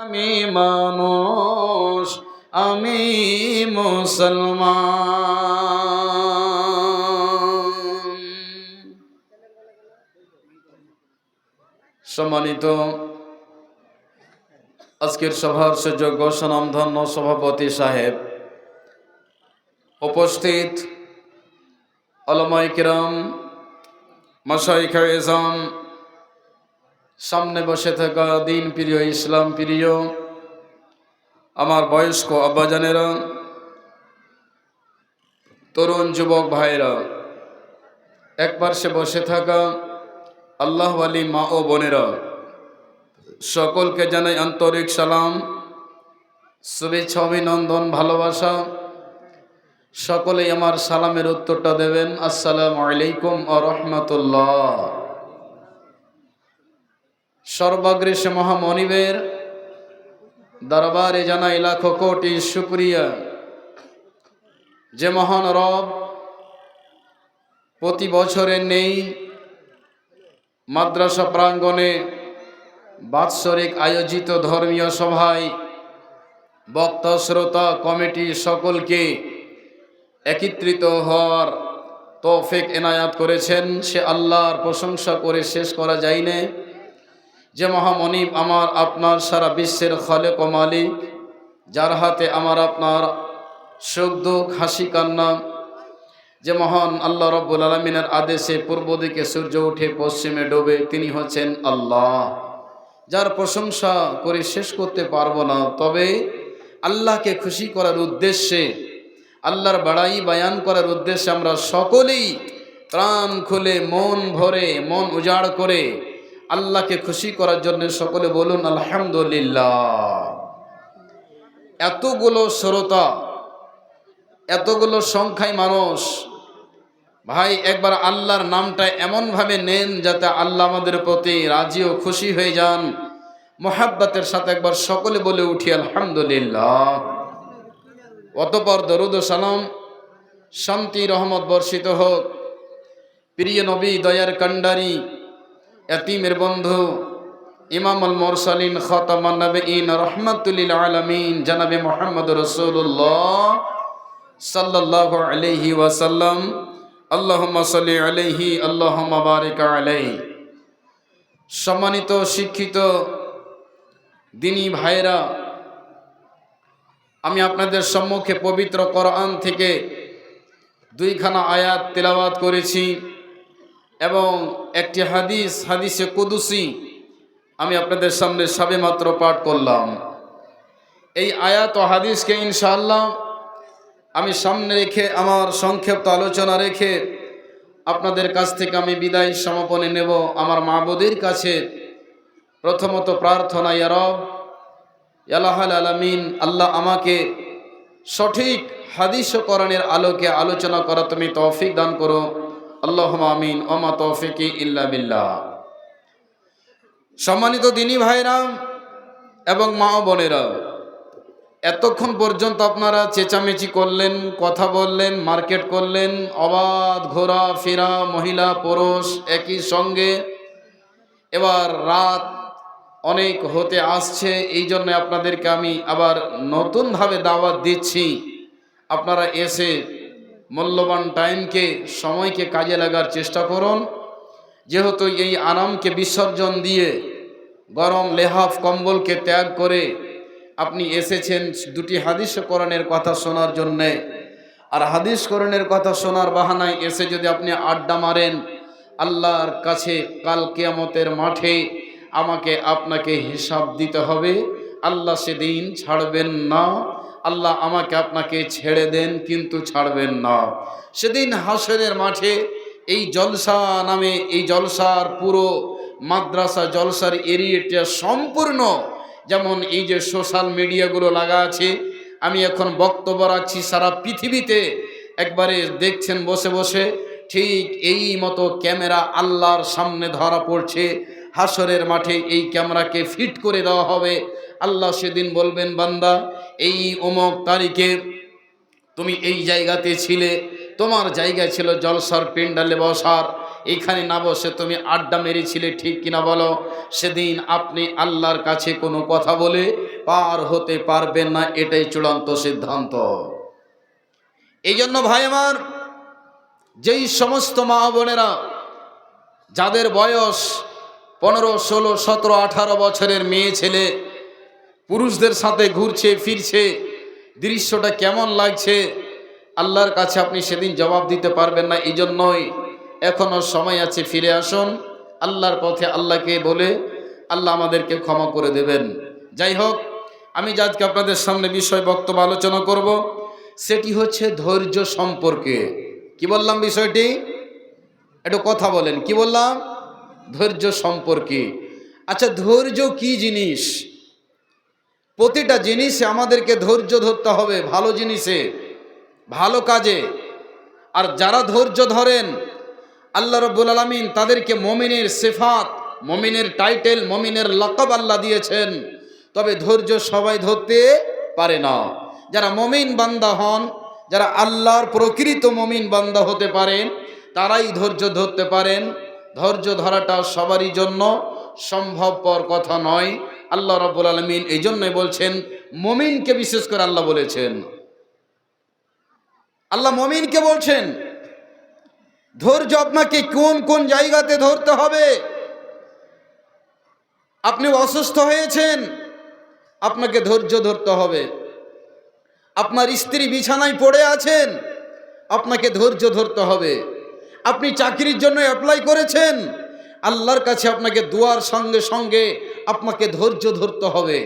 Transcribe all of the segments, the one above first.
আমি মানুষ, আমি মুসলমান। সম্মানিত আজকের সভার সুযোগ্য স্বনামধন্য সভাপতি সাহেব, উপস্থিত উলামায়ে কিরাম, মাশায়েখ এযাম, সামনে বসে থাকা দিন প্রিয়, ইসলাম প্রিয় আমার বয়স্ক আব্বাজানেরা, তরুণ যুবক ভাইরা, এক পাশে বসে থাকা আল্লাহওয়ালি মা ও বোনেরা, সকলকে জানাই আন্তরিক সালাম, শুভেচ্ছা, অভিনন্দন, ভালোবাসা। সকলেই আমার সালামের উত্তরটা দেবেন, আসসালামু আলাইকুম ওয়া রাহমাতুল্লাহ। সর্বাগ্রে মহামনিবের দরবারে জানাই লাখো কোটি শুকরিয়া, যে মহান রব প্রতি বছরে নেই মাদ্রাসা প্রাঙ্গণে বাৎসরিক আয়োজিত ধর্মীয় সভায় বক্তা, শ্রোতা, কমিটি সকলকে একত্রিত হওয়ার তৌফিক এনায়াত করেছেন। সে আল্লাহর প্রশংসা করে শেষ করা যায় না, যে মহামনিব আমার আপনার সারা বিশ্বের খালেক ও মালিক, যার হাতে আমার আপনার সুখ দুঃখ, হাসি কান্না, যে মহান আল্লাহ রব্বুল আলামিনের আদেশে পূর্ব দিকে সূর্য উঠে পশ্চিমে ডোবে, তিনি হচ্ছেন আল্লাহ, যার প্রশংসা করে শেষ করতে পারবো না। তবে আল্লাহকে খুশি করার উদ্দেশ্যে, আল্লাহর বড়াই বয়ান করার উদ্দেশ্যে আমরা সকলেই প্রাণ খুলে, মন ভরে, মন উজাড় করে আল্লাহকে খুশি করার জন্য সকলে বলুন আলহামদুলিল্লাহ। এতগুলো শ্রোতা, এতগুলো সংখ্যায় মানুষ, ভাই একবার আল্লাহর নামটা এমনভাবে নেন যাতে আল্লাহ আমাদের প্রতি রাজি ও খুশি হয়ে যান। মোহাব্বতের সাথে একবার সকলে বলে উঠি আলহামদুলিল্লাহ। অতঃপর দরুদ ও সালাম, শান্তি রহমত বর্ষিত হোক প্রিয় নবী, দয়ার কান্ডারি, এতিমের বন্ধু, ইমামুল মুরসালিন, খাতামান নবিয়্যিন, রাহমাতুল লিল আলামিন, জনাবে মুহাম্মদ রাসূলুল্লাহ সাল্লাল্লাহু আলাইহি ওয়াসাল্লাম। আল্লাহুম্মা সাল্লি আলাইহি, আল্লাহুম্মা বারিক আলাইহি। সম্মানিত শিক্ষিত দিনী ভাইরা, আমি আপনাদের সম্মুখে পবিত্র কোরআন থেকে দুইখানা আয়াত তেলাওয়াত করেছি এবং একটি হাদিসে কুদসি আমি আপনাদের সামনে সবেমাত্র পাঠ করলাম। এই আয়াত ও হাদিসকে ইনশাআল্লাহ আমি সামনে রেখে, আমার সংক্ষিপ্ত আলোচনা রেখে আপনাদের কাছ থেকে আমি বিদায় সমাপনে নেব। আমার মাবুদের কাছে প্রথমত প্রার্থনা, ইয়া রব, ইয়া লাহাল আলামিন, আল্লাহ আমাকে সঠিক হাদিস ও কোরআনের আলোকে আলোচনা করা তুমি তৌফিক দান করো। আল্লাহুম্মা আমিন, ওয়া মা তৌফিকি ইল্লা বিল্লাহ। সম্মানিত দিনী ভাইরা এবং মা ও বোনেরা, এতক্ষণ পর্যন্ত আপনারা চেঁচামেচি করলেন, কথা বললেন, মার্কেট করলেন, অবাধ ঘোরা ফেরা, মহিলা পুরুষ একই সঙ্গে। এবার রাত অনেক হতে আসছে, এই জন্য আপনাদেরকে আমি আবার নতুনভাবে দাওয়াত দিচ্ছি। আপনারা এসে মূল্যবান টাইমকে, সময়কে কাজে লাগার চেষ্টা করুন। যেহেতু এই আরামকে বিসর্জন দিয়ে, গরম লেহাফ কম্বলকে ত্যাগ করে আপনি এসেছেন দুটি হাদিস কোরআনের কথা শোনার জন্যে, আর হাদিস কোরআনের কথা শোনার বাহানায় এসে যদি আপনি আড্ডা মারেন, আল্লাহর কাছে কাল কিয়ামতের মাঠে আমাকে আপনাকে হিসাব দিতে হবে। আল্লাহ সেদিন ছাড়বেন না। আল্লাহ আমাকে আপনাকে ছেড়ে দেন, কিন্তু ছাড়বেন না। সেদিন হাসরের মাঠে এই জলসা নামে, এই জলসার পুরো মাদ্রাসা জলসার এরিয়াটা সম্পূর্ণ, যেমন এই যে সোশ্যাল মিডিয়াগুলো লাগা আছে, আমি এখন বক্তব্য রাখছি, সারা পৃথিবীতে একবারে দেখছেন বসে বসে, ঠিক এই মতো ক্যামেরা আল্লাহর সামনে ধরা পড়ছে। হাসরের মাঠে এই ক্যামেরাকে ফিট করে দেওয়া হবে। আল্লাহ সেদিন বলবেন, বান্দা, এই অমুক তারিখে তুমি এই জায়গাতে ছিলে, তোমার জায়গা ছিল জলসার পেন্ডালে বসার, এখানে না বসে তুমি আড্ডা মেরেছিলে, ঠিক কিনা বলো? সেদিন আপনি আল্লাহর কাছে কোনো কথা বলে পার হতে পারবেন না, এটাই চূড়ান্ত সিদ্ধান্ত। এই জন্য ভাই আমার, যেই সমস্ত মা বোনেরা যাদের বয়স 15, 16, 17, 18 বছরের মেয়ে ছেলে পুরুষদের সাথে ঘুরছে ফিরছে, দৃশ্যটা কেমন লাগছে আল্লাহর কাছে আপনি সেদিন জবাব দিতে পারবেন না। এই জন্যই এখনো সময় আছে, ফিরে আসুন আল্লাহর পথে, আল্লাহকে বলে আল্লাহ আমাদেরকে ক্ষমা করে দেবেন। যাই হোক, আমি আজকে আপনাদের সামনে বিষয় বক্তব্য আলোচনা করব, সেটি হচ্ছে ধৈর্য সম্পর্কে। কি বললাম বিষয়টি? একটু কথা বলেন, কি বললাম? ধৈর্য সম্পর্কে। আচ্ছা, ধৈর্য কি জিনিস? প্রতিটা জিনিসে আমাদেরকে ধৈর্য ধরতে হবে, ভালো জিনিসে, ভালো কাজে। আর যারা ধৈর্য ধরেন আল্লাহ রাব্বুল আলামিন তাদেরকে মুমিনের সিফাত, মুমিনের টাইটেল, মুমিনের লকব আল্লাহ দিয়েছেন। তবে ধৈর্য সবাই ধরতে পারে না। যারা মুমিন বান্দা হন, যারা আল্লাহর প্রকৃত মুমিন বান্দা হতে পারেন, তারাই ধৈর্য ধরতে পারেন। ধৈর্য ধরাটা সবারই জন্য সম্ভবপর কথা নয়। আল্লাহ রাব্বুল আলামিন এই জন্যই বলছেন, মুমিনকে বিশেষ করে আল্লাহ বলেছেন, আল্লাহ মুমিনকে বলছেন ধৈর্য আপনাকে কোন কোন জায়গাতে ধরতে হবে। আপনি অসুস্থ হয়েছেন, আপনাকে ধৈর্য ধরতে হবে। আপনার স্ত্রী বিছানায় পড়ে আছেন, আপনাকে ধৈর্য ধরতে হবে। আপনি চাকরির জন্য অ্যাপ্লাই করেছেন, আল্লাহর কাছে আপনাকে দোয়ার সঙ্গে সঙ্গে আপনাকে ধৈর্য ধরতে হবে।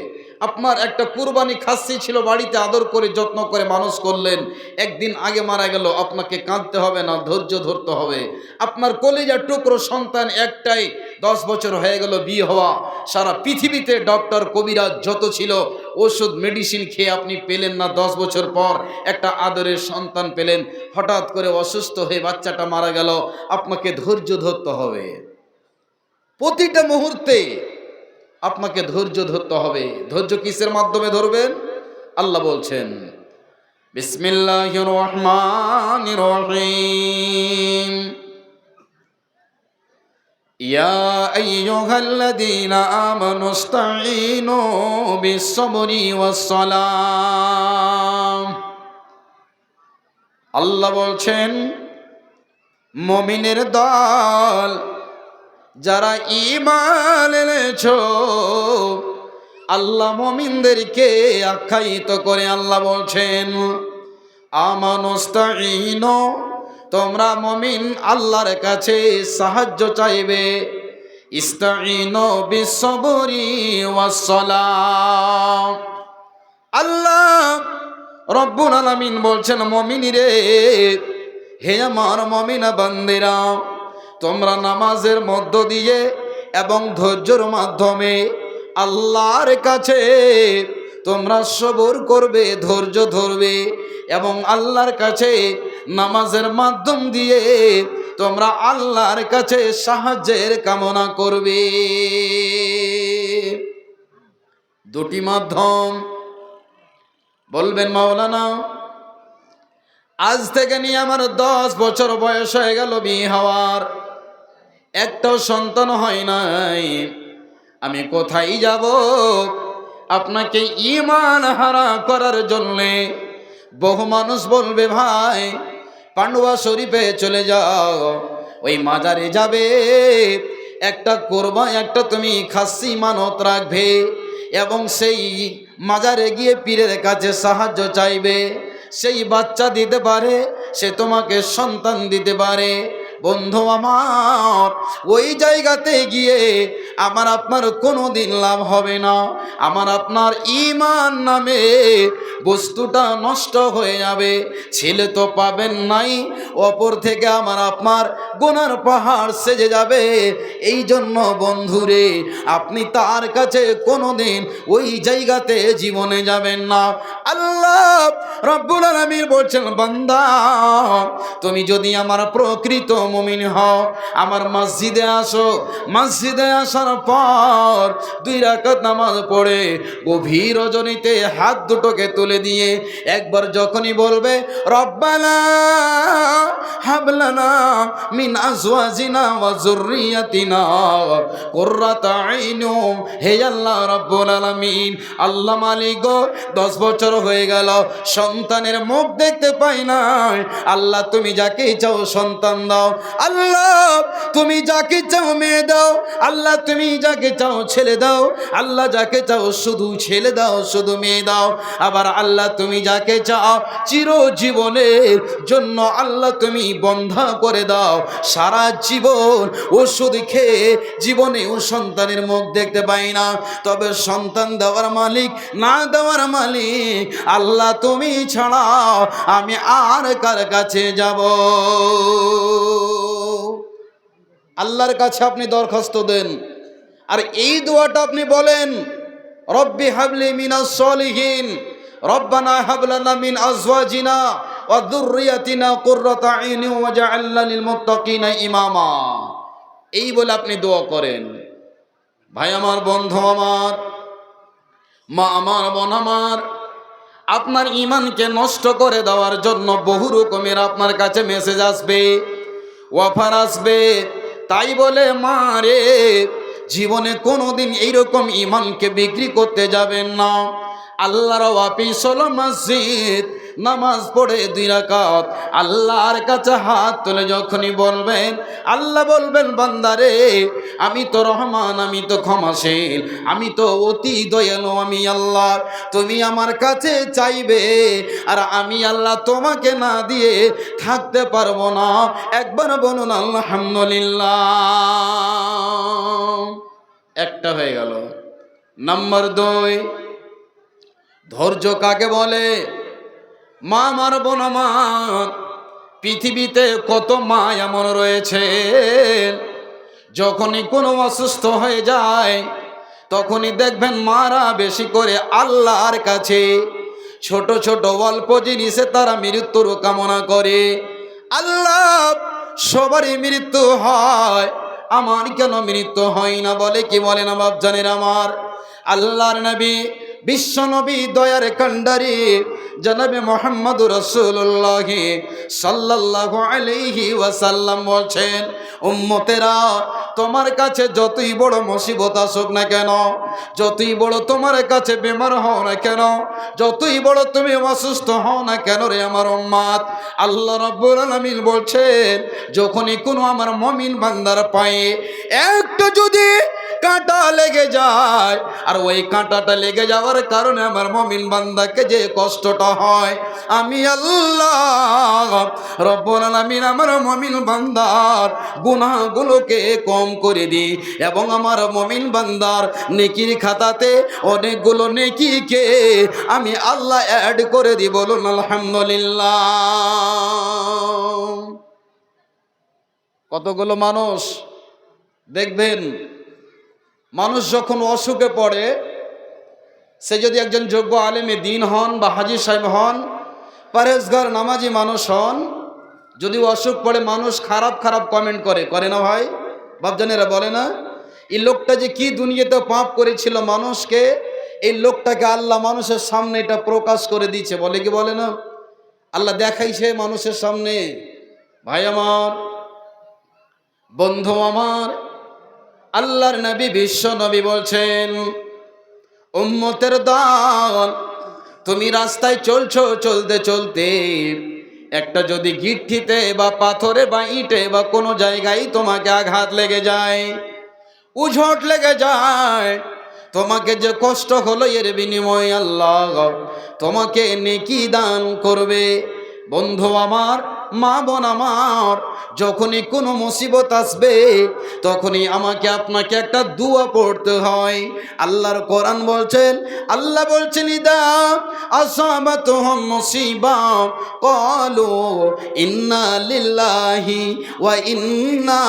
আপনার একটা কুরবানি খাসি ছিল, বাড়িতে আদর করে যত্ন করে মানুষ করলেন, একদিন আগে মারা গেল, আপনাকে কাঁদতে হবে না, ধৈর্য ধরতে হবে। আপনার কলিজার টুকরো সন্তান একটাই, 10 বছর হয়ে গেল বিয়ে হওয়া, সারা পৃথিবীতে ডক্টর কবিরাজ যত ছিল, ওষুধ মেডিসিন খেয়ে আপনি পেলেন না, 10 বছর পর একটা আদরের সন্তান পেলেন, হঠাৎ করে অসুস্থ হয়ে বাচ্চাটা মারা গেল, আপনাকে ধৈর্য ধরতে হবে। প্রতিটা মুহূর্তে আপনাকে ধৈর্য ধরতে হবে। ধৈর্য কিসের মাধ্যমে ধরবেন? আল্লাহ বলছেন, বিসমিল্লাহির রহমানির রহিম, ইয়া আইয়ুহাল্লাযীনা আমানুস্তাঈনু বিস-সাবরি ওয়াস-সালাম। আল্লাহ বলছেন, মুমিনের দল যারা ঈমান এনেছো, আল্লাহ মুমিনদেরকে আখ্যায়িত করে আল্লাহ বলছেন, আমানুস্তাঈনু, তোমরা মুমিন আল্লাহর কাছে সাহায্য চাইবে। ইস্তাঈনু বিস-সাবরি ওয়াস-সালাম। আল্লাহ রব্বুল আলামিন বলছেন, মুমিনরে, হে আমার মুমিনা বান্দিরা, তোমরা নামাজের মধ্য দিয়ে এবং ধৈর্যের মাধ্যমে আল্লাহর কাছে তোমরা সবর করবে, ধৈর্য ধরবে, এবং আল্লাহর কাছে নামাজের মাধ্যম দিয়ে তোমরা আল্লাহর কাছে সাহায্যের কামনা করবে। দুটি মাধ্যম। বলবেন মাওলানা, আজ থেকে নিয়ে আমার 10 বছর বয়স হয়ে গেল বিয়ে হওয়ার, একটাও সন্তান হয় নাই, আমি কোথায় যাব? আপনাকে ঈমান হারা করার জন্যে বহু মানুষ বলবে, ভাই পান্ডুয়া শরীফে চলে যাও, ওই মাজারে যাবে, একটা কোরবা, একটা তুমি খাসি মানত রাখবে, এবং সেই মাজারে গিয়ে পীরের কাছে সাহায্য চাইবে, সেই বাচ্চা দিতে পারে, সে তোমাকে সন্তান দিতে পারে। বন্ধু আমার, ওই জায়গাতে গিয়ে আমার আপনার কোনো দিন লাভ হবে না। আমার আপনার ঈমান নামে বস্তুটা নষ্ট হয়ে যাবে, ছেলে তো পাবেন নাই, অপর থেকে আমার আপনার গুনার পাহাড় সেজে যাবে। এই জন্য বন্ধুরে, আপনি তার কাছে কোনো দিন ওই জায়গাতে জীবনে যাবেন না। আল্লাহ রব্বুল আলামিন বলছেন, বান্দা তুমি যদি আমার প্রকৃত মুমিন হও, আমার মসজিদে আসো, মসজিদে আসার পর 2 রাকাত নামাজ পড়ে গভীর রজনীতে হাত দুটোকে তুলে খুলে দিয়ে একবার যখনই বলবে রব্বানা হাবলানা মিন আজওয়াজিনা ওয়া যুররিয়াতিনা কুররাতা আইনুম, হে আল্লাহ রাব্বুল আলামিন, আল্লাহ মালিক গো 10 বছর হয়ে গেল সন্তানের মুখ দেখতে পাই না। আল্লাহ তুমি যাকে চাও সন্তান দাও, আল্লাহ তুমি যাকে চাও মেয়ে দাও, আল্লাহ তুমি যাকে চাও ছেলে দাও, আল্লাহ যাকে চাও শুধু ছেলে দাও শুধু মেয়ে দাও। আবার আল্লাহ তুমি যাকে চাও চিরজীবনের জন্য আল্লাহ তুমি বন্ধা করে দাও। সারা জীবন ওষুধ খেয়ে জীবনে ও সন্তানের মুখ দেখতে পাই না, তবে সন্তান দেওয়ার মালিক না দেওয়ার মালিক আল্লাহ তুমি ছাড়া আমি আর কার কাছে যাব? আল্লাহর কাছে আপনি দরখাস্ত দেন, আর এই দোয়াটা আপনি বলেন, রব্বি হাবলি মিনাস সলিহিন, রব্বানা হাবলানা মিন আজওয়াজিনা ওয়া যুররিয়াতিনা কুররাতা আইনি ওয়াজআলনা লিল মুত্তাকিনা ইমামা। এই বলে আপনি দোয়া করেন। ভাই আমার, বন্ধু আমার, মা আমার, বোন আমার, আপনার ঈমানকে নষ্ট করে দেওয়ার জন্য বহু রকমের আপনার কাছে মেসেজ আসবে, অফার আসবে। তাই বলে মা রে, জীবনে কোনোদিন এইরকম ঈমানকে বিক্রি করতে যাবেন না। আল্লাহর ওয়াপিস হলো মসজিদ, নামাজ পড়ে 2 রাকাত আল্লাহর কাছে হাত তুলে যখনই বলবেন, আল্লাহ বলবেন বান্দারে আমি তো রহমান, আমি তো ক্ষমাশীল, আমি তো অতি দয়ালু, আমি আল্লাহ, তুমি আমার কাছে চাইবে আর আমি আল্লাহ তোমাকে না দিয়ে থাকতে পারবো না। একবার বলুন আলহামদুলিল্লাহ। একটা হয়ে গেল। নাম্বার 2, ধৈর্য কাকে বলে? মা আমার, বোন আমার, পৃথিবীতে কত মা এমন রয়েছে যখনই কোনো অসুস্থ হয়ে যায় তখনই দেখবেন মারা বেশি করে আল্লাহর কাছে ছোট ছোট অল্প জিনিসে তারা মৃত্যুর কামনা করে। আল্লাহ সবারই মৃত্যু হয়, আমার কেন মৃত্যু হয় না? বলে কি বলে না বাপজানের আমার? আল্লাহর নবী, বিশ্ব নবী, দয়ার কান্ডারি জনাবে মুহাম্মদুর রাসূলুল্লাহ সাল্লাল্লাহু আলাইহি ওয়াসাল্লাম বলছেন, উম্মতেরা তোমার কাছে যতই বড় মুসিবত আসুক না কেন, যতই বড় তোমার কাছে বেমার হও না কেন, যতই বড় তুমি অসুস্থ হও না কেন রে আমার উম্মত, আল্লাহ রাব্বুল আলামিন বলছেন যখনই কোনো আমার মুমিন বান্দার পায়ে একটু যদি কাঁটা লেগে যায়, আর ওই কাঁটাটা লেগে যাওয়ার কারণে আমার মুমিন বান্দাকে যে কষ্টটা হয়, আমি আল্লাহ রব্বুল আলামিন আমার মুমিন বান্দার গুনাহগুলোকে কম করে দিই এবং আমার মুমিন বান্দার নেকির খাতাতে অনেকগুলো নেকিকে আমি আল্লাহ অ্যাড করে দিই। বলুন আলহামদুলিল্লাহ। কতগুলো মানুষ দেখবেন, মানুষ যখন অসুখে পড়ে, সে যদি একজন যোগ্য আলেমে দ্বীন হন বা হাজী সাহেব হন, পরেজগার নামাজি মানুষ হন, যদি অসুখ পড়ে মানুষ খারাপ খারাপ কমেন্ট করে না ভাই বাপজানেরা? বলে না, এই লোকটা যে কি দুনিয়াতে পাপ করেছিল মানুষকে, এই লোকটাকে আল্লাহ মানুষের সামনে এটা প্রকাশ করে দিয়েছে। বলে কি বলে না? আল্লাহ দেখাইছে মানুষের সামনে। ভাই আমার, বন্ধু আমার, আল্লাহর নবী, বিশ্ব নবী বলছেন, উম্মতের দল, তুমি রাস্তায় চলছো, চলতে চলতে একটা যদি গিট্টিতে বা পাথরে বা ইটে বা কোনো জায়গায় তোমাকে আঘাত লেগে যায়, উঝট লেগে যায়, তোমাকে যে কষ্ট হলো এর বিনিময়ে আল্লাহ তোমাকে নেকি দান করবে। বন্ধু আমার, মা বোন আমার, যখনই কোনো মুসিবত আসবে তখনই আমাকে আপনাকে একটা দোয়া পড়তে হয়। আল্লাহর কোরআন বলছেন, আল্লাহ বলছেন, ইদা আসাবাতুহুম মুসিবা ক্বালু ইন্না লিল্লাহি ওয়া ইন্না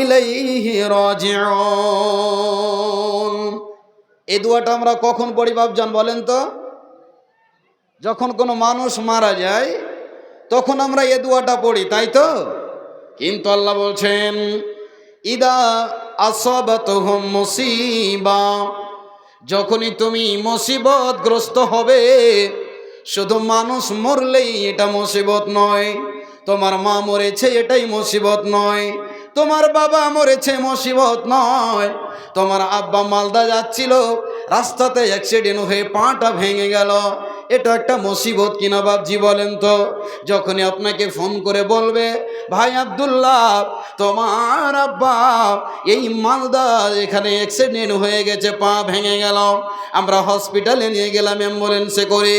ইলাইহি রাজিউন। এই দোয়াটা আমরা কখন পড়ি বাপজান বলেন তো? যখন কোনো মানুষ মারা যায় তখন আমরা এই দোয়াটা পড়ি, তাই তো? কিন্তু আল্লাহ বলছেন, ইদা আসাবাতুহুম মুসিবা, যখনই তুমি মুসিবতগ্রস্ত হবে, শুধু মানুষ মরলেই এটা মুসিবত নয়, তোমার মা মরেছে এটাই মুসিবত নয়, তোমার বাবা মরেছে মুসিবত নয়, তোমার আব্বা মালদা যাচ্ছিল রাস্তাতে অ্যাক্সিডেন্ট হয়ে পাটা ভেঙে গেল, এটা একটা মুসিবত কিনা বাপজি বলেন তো? যখনই আপনাকে ফোন করে বলবে ভাই আব্দুল্লাহ তোমার আব্বা এই মালদা এখানে অ্যাক্সিডেন্ট হয়ে গেছে, পা ভেঙে গেল, আমরা হসপিটালে নিয়ে গেলাম অ্যাম্বুলেন্সে করে,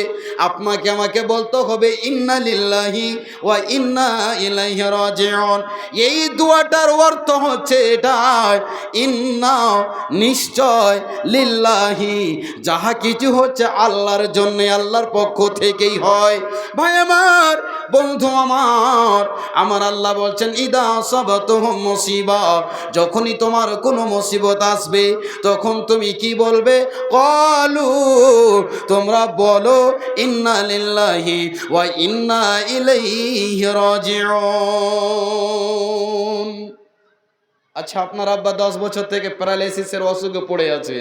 আপনাকে আমাকে বলতে হবে ইন্না লিল্লাহি ওয়া ইন্না ইলাইহি রাজিউন। এই দোয়াটার অর্থ হচ্ছে এটা, ইন্না নিশ্চয়, লিল্লাহি যাহা কিছু হচ্ছে আল্লাহর জন্য, আল্লাহর পক্ষ থেকেই হয়। ভাই আমার, বন্ধু আমার আল্লাহ বলছেন ইদা সাবাতুহুম মুসিবা, যখনই তোমার কোনো মুসিবত আসবে তখন তুমি কি বলবে? ক্বালু, তোমরা বলো ইন্না লিল্লাহি ওয়া ইন্না ইলাইহি রাজিউন। আচ্ছা, আপনার আব্বা 10 বছর থেকে প্যারালাইসিসের অসুখে পড়ে আছে,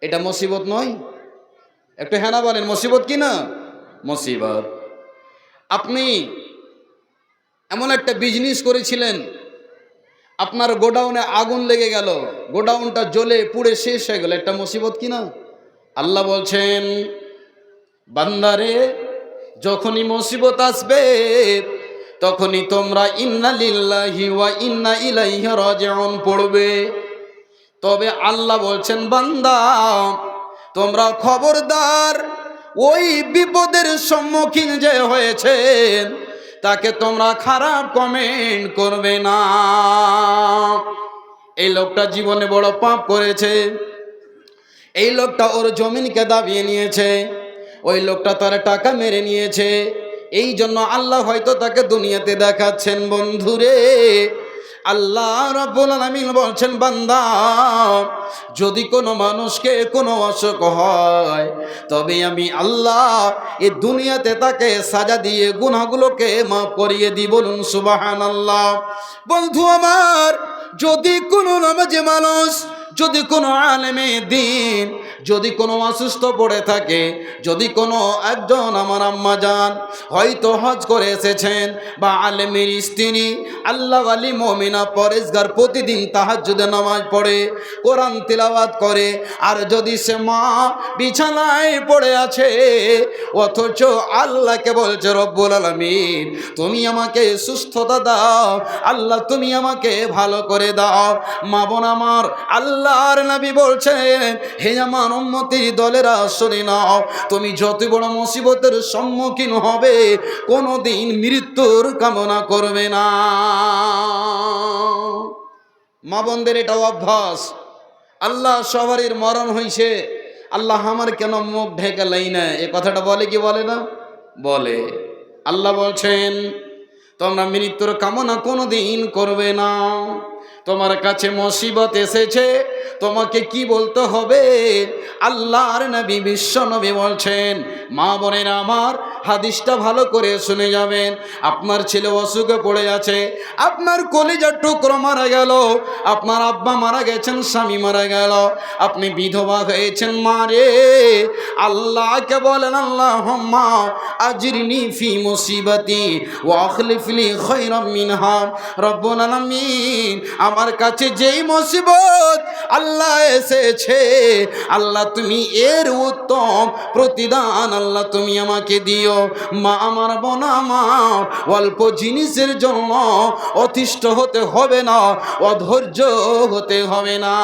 এটা মুসিবত নয়? একটু হ্যাঁ না বলেন, মুসিবত কি না? মুসিবত। আপনি এমন একটা বিজনেস করেছিলেন, আপনার গোডাউনে আগুন লেগে গেল, গোডাউনটা জ্বলে পুড়ে শেষ হয়ে গেল, একটা মুসিবত কি না? আল্লাহ বলছেন বান্দারে, যখনই মুসিবত আসবে তখনই তোমরা ইন্না লিল্লাহি ওয়া ইন্না ইলাইহি রাজিউন পড়বে। তবে আল্লাহ বলছেন বান্দা তোমরা খবরদার, ওই বিপদের সম্মুখীন যে হয়েছেন তাকে তোমরা খারাপ কমেন্ট করবে না। এই লোকটা জীবনে বড় পাপ করেছে, এই লোকটা ওর জমিনকে দাবিয়ে নিয়েছে, ওই লোকটা তার টাকা মেরে নিয়েছে, এই জন্য আল্লাহ হয়তো তাকে দুনিয়াতে দেখাচ্ছেন। বন্ধুরে, আল্লাহ রাব্বুল আলামিন বলছেন বান্দা, যদি কোনো মানুষকে কোনো অসুখ হয় তবে আমি আল্লাহ এই দুনিয়াতে তাকে সাজা দিয়ে গুনাহগুলোকে মাফ করিয়ে দিই। বলুন সুবহানাল্লাহ। বন্ধু আমার, যদি কোনো নামাজি মানুষ, যদি কোনো আলেমে দিন, যদি কোনো অসুস্থ পড়ে থাকে, যদি কোনো একজন আমার আম্মা যান হয়তো হজ করে এসেছেন, বা আলেমের স্ত্রী আল্লাহ আলী মুমিনা পরেজগার প্রতিদিন তাহাজ্জুদে নামাজ পড়ে, কোরআন তিলাওয়াত করে, আর যদি সে মা বিছানায় পড়ে আছে অথচ আল্লাহকে বলছে রব্বুল আলামিন তুমি আমাকে সুস্থতা দাও, আল্লাহ তুমি আমাকে ভালো করে দাও। মা বোন আমার, আল্লাহর নবী বলছেন হে আমার উম্মতের দলেরা শুনে নাও, তুমি যত বড় মুসিবতের সম্মুখীন হবে কোনোদিন মৃত্যুর কামনা করবে না। মা বোনদের এটা অভ্যাস। আল্লাহ সবারই মরণ হইছে, আল্লাহ আমার কেন মুখ ঢেকে লাই না, এ কথাটা বলে কি বলে না? বলে। আল্লাহ বলছেন তোমরা মৃত্যুর কামনা কোনোদিন করবে না। তোমার কাছে মুসিবত এসেছে, তোমাকে কি বলতে হবে? আল্লাহর নবী বিশ্ব নবী বলছেন, মা বোনেরা আমার হাদিসটা ভালো করে শুনে যাবেন। আপনার ছেলে অসুখে পড়ে আছে, আপনার কলিজার টুকরো মারা গেল, আপনার আব্বা মারা গেছেন, স্বামী মারা গেল, আপনি বিধবা হয়েছেন, মারে আল্লাহকে বলেন আল্লাহুম্মা আজরিনি ফি মুসিবাতি ওয়া আখলিফলি খায়রাম মিনহা। রব্বুল আলামিন, আমার কাছে যেই মুসিবত আল্লাহ এসেছে, আল্লাহ তুমি এর উত্তম প্রতিদান আল্লাহ তুমি আমাকে দিও। মা আমার, বোন আমার, অল্প জিনিসের জন্য অতিষ্ঠ হতে হবে না, অধৈর্য হতে হবে না।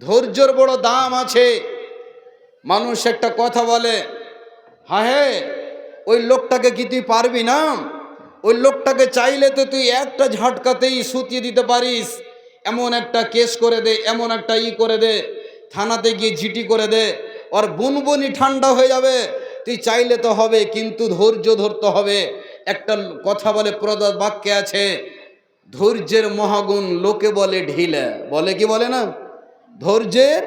ধৈর্যর বড় দাম আছে। মানুষ একটা কথা বলে, হ্যাঁ ওই লোকটাকে কি তুই পারবি না? ওই লোকটাকে চাইলে তো তুই একটা ঝটকাতেই সুতিয়ে দিতে পারিস, এমন একটা কেস করে দে, এমন একটা করে দে, থানাতে গিয়ে জিটি করে দে, ওর বুনবুনি ঠান্ডা হয়ে যাবে। তুই চাইলে তো হবে, কিন্তু ধৈর্য ধরতে হবে। একটা কথা বলে, প্রবাদ বাক্যে আছে, ধৈর্যের মহাগুণ লোকে বলে ঢিলা। বলে কি বলে না? ধৈর্যের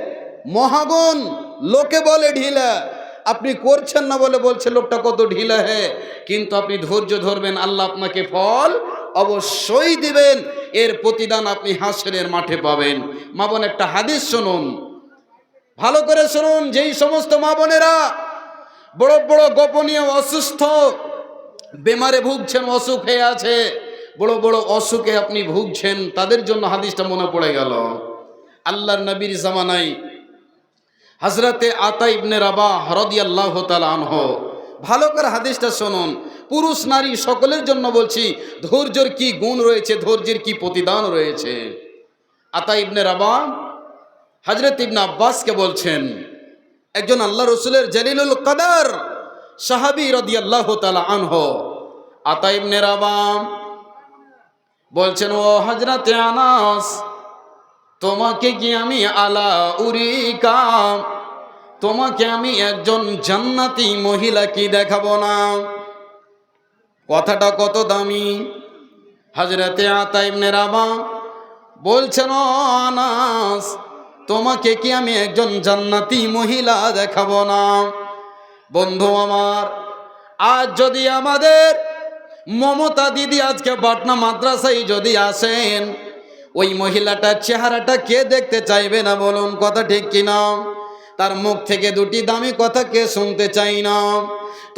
মহাগুণ লোকে বলে ঢিলা। আপনি করছেন না বলে বলছে লোকটা কত ঢিলা, হ্যাঁ, কিন্তু আপনি ধৈর্য ধরবেন, আল্লাহ আপনাকে ফল অবশ্যই দিবেন, এর প্রতিদান আপনি হাসরের মাঠে পাবেন। মা বোন, একটা হাদিস শুনুন, ভালো করে শুনুন, যেই সমস্ত মা বোনেরা বড় বড় গোপনীয় অসুস্থ বেমারে ভুগছেন, অসুখ হয়ে আছে, বড় বড় অসুখে আপনি ভুগছেন, তাদের জন্য হাদিসটা মনে পড়ে গেল। আল্লাহর নবীর জামানায় হযরতে আতা ইবনে রাবাহ রাদিয়াল্লাহু তাআলা আনহু, ভালো করে হাদিসটা শুনুন, পুরুষ নারী সকলের জন্য বলছি, ধৈর্যের কি গুণ রয়েছে, ধৈর্যের কি প্রতিদান রয়েছে। আতা ইবনে রাবাহ হযরত ইবনে আব্বাসকে বলছেন, একজন আল্লাহ রসুলের জলিলুল কদর সাহাবী রাদিয়াল্লাহু তাআলা আনহু, আতা ইবনে রাবাহ বলছেন, ও হযরতে আনাস, তোমাকে কি আমি আলা উরিকা, তোমাকে আমি একজন জান্নাতি মহিলা কি দেখাবো না? কথাটা কত দামি। হযরতে আতা ইবনে রাবাহ বলছেন, ও আনাস, তোমাকে কি আমি একজন জান্নাতি মহিলা দেখাবো না? বন্ধু আমার, আজ যদি আমাদের মমতা দিদি আজকে পাটনা মাদ্রাসায় যদি আসেন, ওই মহিলাটার চেহারাটা কে দেখতে চাইবে না বলুন, কথা ঠিক কিনা? তার মুখ থেকে দুটি দামি কথা কে শুনতে চাই না?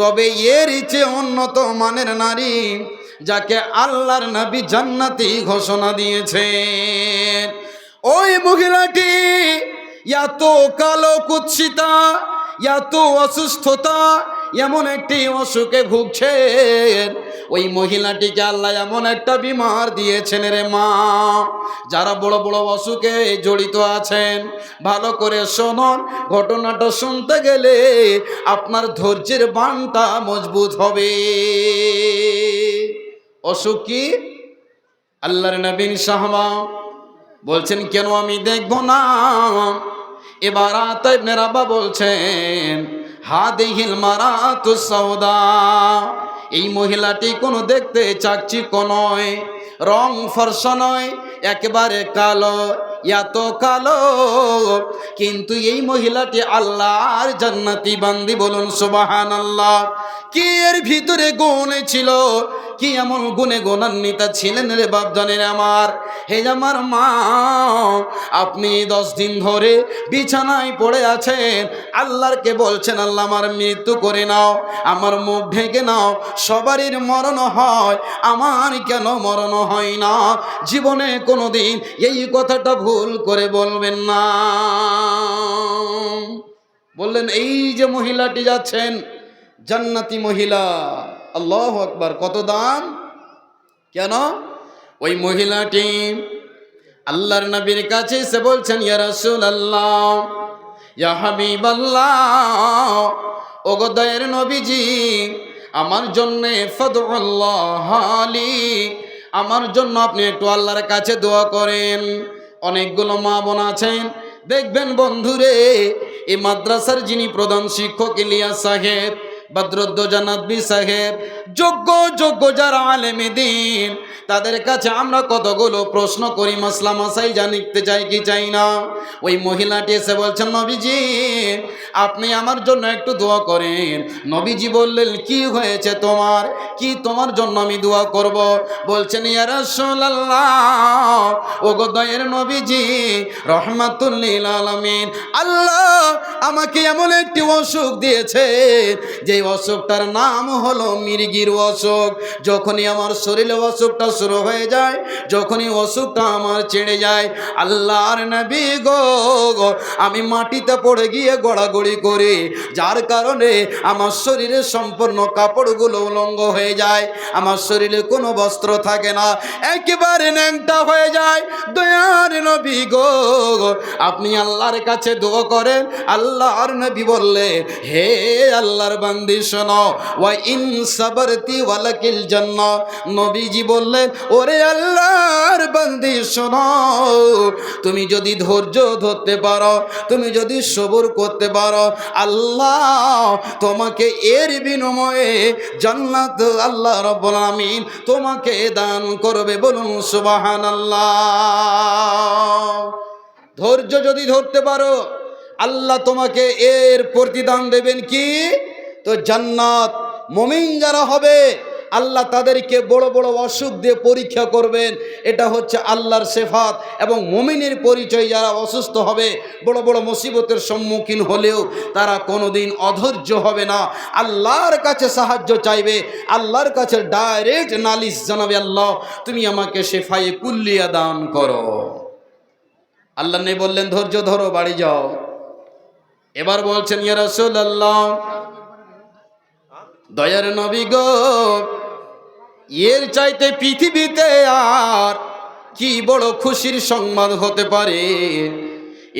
তবে এর চেয়ে উন্নত মানের নারী, যাকে আল্লাহর নবী জান্নাতি ঘোষণা দিয়েছেন, ওই মহিলাটি এত কালো কুৎসিতা, এত অসুস্থতা, এমন একটি অসুখে ভুগছেন, ওই মহিলাটিকে আল্লাহ এমন একটা বিমার দিয়েছেন রে মা। যারা বড় বড় অসুখে জড়িত আছেন, ভালো করে শুনুন, ঘটনাটা শুনতে গেলে আপনার ধৈর্যের বানটা মজবুত হবে। অসুখ কি? আল্লাহর নবী সাহাবা বলছেন, কেন আমি দেখব না? এবার আতা ইবনে রাবাহ বলছেন, হাদিহিল মারাতুস সাওদা, এই মহিলাটি কোনো দেখতে চাকচিক্য নয়, রং ফর্সা নয়, একেবারে কালো, এত কালো, কিন্তু এই মহিলাটি আল্লাহর জান্নাতি বান্দি, বলুন সুবহানাল্লাহ। কি এর ভিতরে গুণ ছিল, কি এমন গুণে গুণান্বিত ছিলেন রে বাপজানের আমার। হে আমার মা, আপনি 10 দিন ধরে বিছানায় পড়ে আছেন, আল্লাহরকে বলছেন, আল্লাহ আমার মৃত্যু করে নাও, আমার মুখ ঢেকে নাও, সবারই মরণ হয়, আমার কেন মরণ হয় না? জীবনে কোনোদিন এই কথাটা ভুল করে বলবেন না। বললেন, এই যে মহিলাটি যাচ্ছেন, জান্নাতি মহিলা, আল্লাহু আকবার, কত দাম! কেন? ওই মহিলাটি আল্লাহর নবীর কাছে এসে বলছেন, ইয়া রাসূলুল্লাহ, ইয়া হাবিবাল্লাহ, ওগো দয়ার নবীজি, আমার জন্যে ফাদউল্লাহ আলী, আমার জন্য আপনি একটু আল্লাহর কাছে দোয়া করেন। অনেকগুলো মা বোন আছেন, দেখবেন বন্ধুরে, এই মাদ্রাসার যিনি প্রধান শিক্ষক ইলিয়াস সাহেব, বদরুদ্দোজা নদভী সাহেব, যোগ্য যোগ্য যারা আলেমে দ্বীন, তাদের কাছে আমরা কতগুলো প্রশ্ন করি, মাসলা মাসাইল জানতে চাই কি চাই না। ওই মহিলাটি এসে বলছেন, নবীজি আপনি আমার জন্য একটু দোয়া করেন। নবীজি বললেন, কি হয়েছে তোমার, কি তোমার জন্য আমি দোয়া করব? বলছেন, ইয়া রাসূলুল্লাহ, ওগো দয়ার নবীজি রহমাতুল লিল আলামিন, আল্লাহ আমাকে এমন একটি অসুখ দিয়েছে, যে অসুখটার নাম হলো মির্গির অসুখ। যখনই আমার শরীরে অসুখটা শুরু হয়ে যায়, যখনই অসুখটা আমার ছেড়ে যায়, আল্লাহর নবী গো, আমি মাটিতে পড়ে গিয়ে গড়াগড়ি করি, যার কারণে আমার শরীরের সম্পূর্ণ কাপড়গুলো উলঙ্গ হয়ে যায়, আমার শরীরে কোনো বস্ত্র থাকে না, একেবারে ন্যাংটা হয়ে যায়। দয়ার নবী গো, আপনি আল্লাহর কাছে দোয়া করেন। আল্লাহর নবী বললেন, হে আল্লাহর বান্দি শোনো, ওয়া ইন সাবারতি ওয়ালাকিল জান্নাহ। নবীজি বললেন, ওরে আল্লাহর বান্দি শোনো, তুমি যদি ধৈর্য ধরতে পারো, তুমি যদি সবর করতে পারো, আল্লাহ তোমাকে এর বিনিময়ে জান্নাত আল্লাহ রাব্বুল আলামিন তোমাকে দান করবে, বলুন সুবহানাল্লাহ। ধৈর্য যদি ধরতে পারো, আল্লাহ তোমাকে এর প্রতিদান দেবেন কি? তো জান্নাত। মুমিন যারা হবে, আল্লাহ তাদেরকে বড় বড় অসুখ দিয়ে পরীক্ষা করবেন। এটা হচ্ছে আল্লাহর সিফাত এবং মুমিনের পরিচয়। যারা অসুস্থ হবে, বড় বড় মুসিবতের সম্মুখীন হলেও তারা কোনোদিন অধৈর্য হবে না, আল্লাহর কাছে সাহায্য চাইবে, আল্লাহর কাছে ডাইরেক্ট নালিশ জানাবে, আল্লাহ তুমি আমাকে শেফায়ে কুল্লিয়া দান করো। আল্লাহ নেই বললেন ধৈর্য ধরো, বাড়ি যাও। এবার বলছেন ইয়া রাসূলুল্লাহ, দয়ার নবী গো, এর চাইতে পৃথিবীতে আর কি বড় খুশির সংবাদ হতে পারে?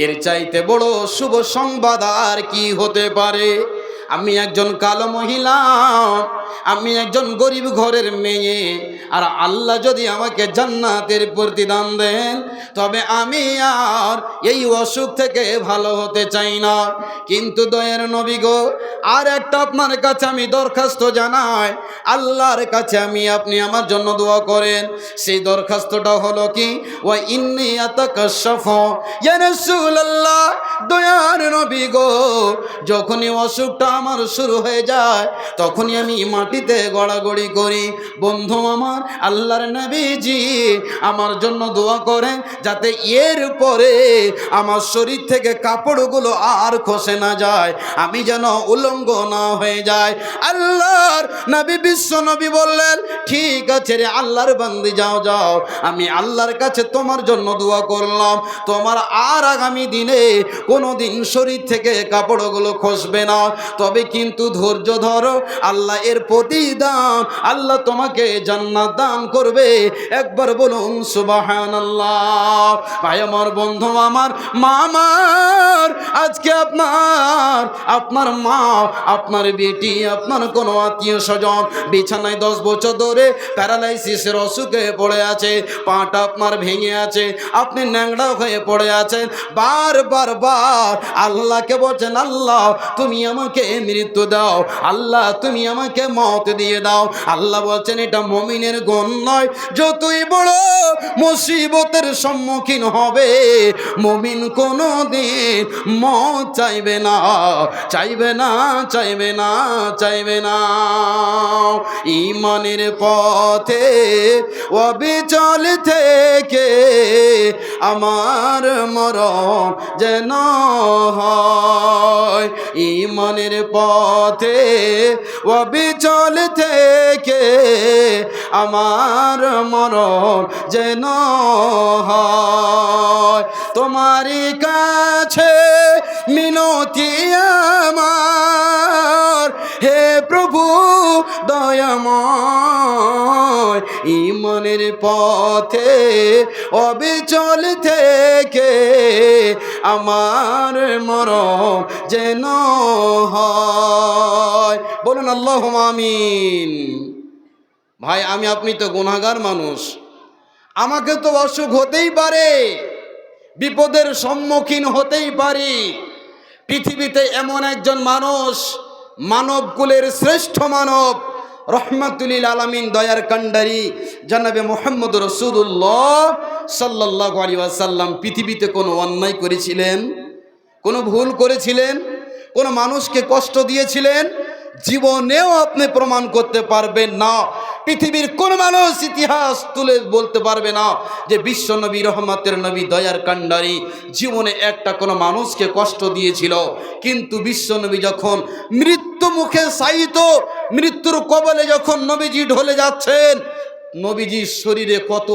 এর চাইতে বড় শুভ সংবাদ আর কি হতে পারে? আমি একজন কালো মহিলা, আমি একজন গরিব ঘরের মেয়ে, আর আল্লাহ যদি আমাকে জান্নাতের প্রতিদান দেন, তবে আমি আর এই অসুখ থেকে ভালো হতে চাই না। কিন্তু দয়ার নবী গো, আর একটা আপনার কাছে আমি দরখাস্ত জানাই, আল্লাহর কাছে আপনি আমার জন্য দোয়া করেন। সেই দরখাস্তটা হলো কি, ওয়া ইন্নী আতাকাশাফু ইয়া রাসূলুল্লাহ, দয়ার নবী গো, যখনই অসুখটা আমার শুরু হয়ে যায় তখনই আমি মাটিতে গড়াগড়ি করি। বন্ধু আমার, আল্লাহর নবীজি আমার জন্য দোয়া করেন যাতে এর পরে আমার শরীর থেকে কাপড়গুলো আর খসে না যায়, আমি যেন উলঙ্গ না হয়ে যায়। আল্লাহর নবী বিশ্ব নবী বললেন, ঠিক আছে রে আল্লাহর বান্দি, যাও যাও, আমি আল্লাহর কাছে তোমার জন্য দোয়া করলাম, তোমার আর আগামী দিনে কোনো দিন শরীর থেকে কাপড়গুলো খসবে না। তবে কিন্তু ধৈর্য ধরো, আল্লাহ এর প্রতিদান, আল্লাহ তোমাকে জান্নাত দান করবে। একবার বলুন সুবহানাল্লাহ। ভাই আমার, বন্ধু আমার, মা আমার, আজকে আপনার মা, আপনার বেটি, আপনার কোনো আত্মীয় স্বজন বিছানায় 10 বছর ধরে প্যারালাইসিসের অসুখে পড়ে আছে, পাটা আপনার ভেঙে আছে, আপনি ন্যাংড়া হয়ে পড়ে আছেন, বার আল্লাহকে বলছেন, আল্লাহ তুমি আমাকে মৃত্যু দাও, আল্লাহ তুমি আমাকে মত দিয়ে দাও। আল্লাহ বলছেন এটা মুমিনের গুণ নয়। যতই বড় মুসিবতের সম্মুখীন হবে, মুমিন কোনোদিন মত চাইবে না, চাইবে না, চাইবে না, চাইবে না। ঈমানের পথে অবিচল থেকে আমার মরণ যেন হয়, ঈমানের পথে অবিচল থেকে আমার মরণ যেন হয়। তোমারই কাছে মিনতি আমার, হে প্রভু দয়াময়, ঈমানের পথে অবিচল থেকে আমার মরণ যেন হয়। বলুন আল্লাহুম্মা আমিন। ভাই, আপনি তো গুনাহগার মানুষ, আমাকে তো অসুখ হতেই পারে, বিপদের সম্মুখীন হতেই পারি। পৃথিবীতে এমন একজন মানুষ, মানবকুলের শ্রেষ্ঠ মানব, রহমাতুল আলামিন, দয়ার কান্ডারি জনাবে মুহাম্মদ রাসূলুল্লাহ সাল্লাল্লাহু আলাইহি ওয়াসাল্লাম পৃথিবীতে কোনো অন্যায় করেছিলেন? কোনো ভুল করেছিলেন? কোনো মানুষকে কষ্ট দিয়েছিলেন? জীবনেও আপনি প্রমাণ করতে পারবেন না। পৃথিবীর কোন মানুষ ইতিহাস তুলে বলতে পারবে না যে বিশ্ব নবী, রহমতের নবী, দয়ার কান্ডারি জীবনে একটা কোনো মানুষকে কষ্ট দিয়েছিল। কিন্তু বিশ্ব নবী যখন মৃত্যু মুখে শায়িত, মৃত্যুর কবলে যখন নবীজি ঢলে যাচ্ছেন, নবীজির শরীরে কত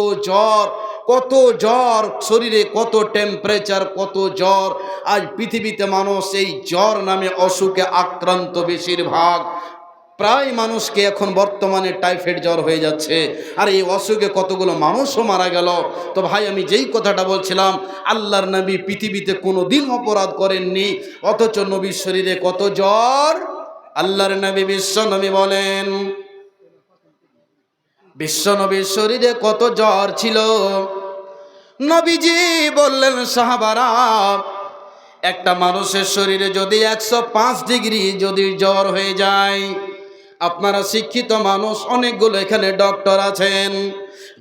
জ্বর, শরীরে কত টেম্পারেচার, কত জ্বর। আজ পৃথিবীতে মানুষ এই জ্বর নামে অসুখে আক্রান্ত, বেশিরভাগ প্রায় মানুষকে এখন বর্তমানে টাইফয়েড জ্বর হয়ে যাচ্ছে, আর এই অসুখে কতগুলো মানুষও মারা গেল। তো ভাই, আমি যেই কথাটা বলছিলাম, আল্লাহর নবী পৃথিবীতে কোনো দিন অপরাধ করেননি, অথচ নবীর শরীরে কত জ্বর। আল্লাহর নবী বিশ্ব নবী বলেন, বিশ্ব নবীর শরীরে কত জ্বর ছিল। নবীজি বললেন, সাহাবারা, একটা মানুষের শরীরে যদি 105 ডিগ্রি যদি জ্বর হয়ে যায়, আপনারা শিক্ষিত মানুষ, অনেকগুলো এখানে ডক্টর আছেন,